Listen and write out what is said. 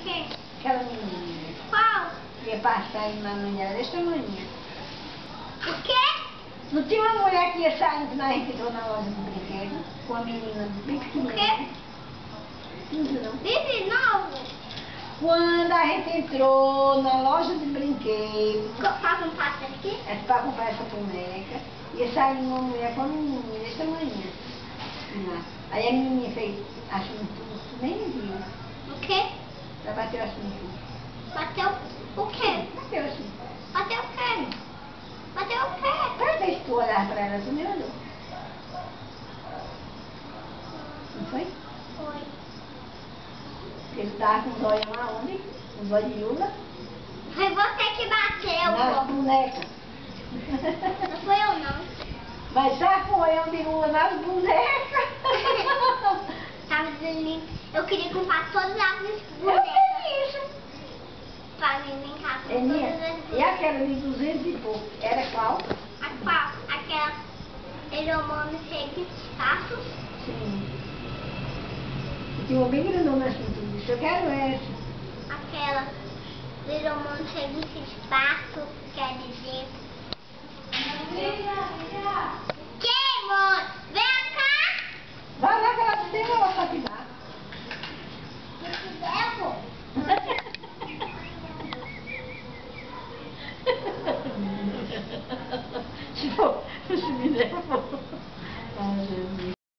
Quem? Aquela menina. Qual? Ia passar aí na mulher desse tamanho. O quê? Não tinha uma mulher que ia saindo que nós entrou na loja do brinquedo? Com a menina bem O pequenininha. quê? Não viu, não? Vive novo. Quando a gente entrou na loja de brinquedos, Faz um passo aqui. é pra comprar essa boneca, ia sair uma mulher com a menininha desse tamanho. Aí a menininha fez assim, tu nem viu. O quê? Ela bateu assim. Bateu o quê? Bateu assim. Bateu o quê? Bateu o quê? Cada vez que tu olhar pra ela, tu me olhou. Não foi? Foi. Porque ele tava com os olhos aonde? Os olhos de Lula? Foi você que bateu. Nas bonecas. Não foi eu, não. Mas já foi onde Lula nas bonecas. Tava dizendo, eu queria comprar todas as Eu bonecas sei isso. pra mim brincar com É minha. todas as E bonecas. aquela de 200 e pouco? Era qual? Aquela Elomano cheia de espaços. Sim. E tinha uma bem grandona assim, tu disse, eu quero essa. Aquela Elomano cheia de espaço.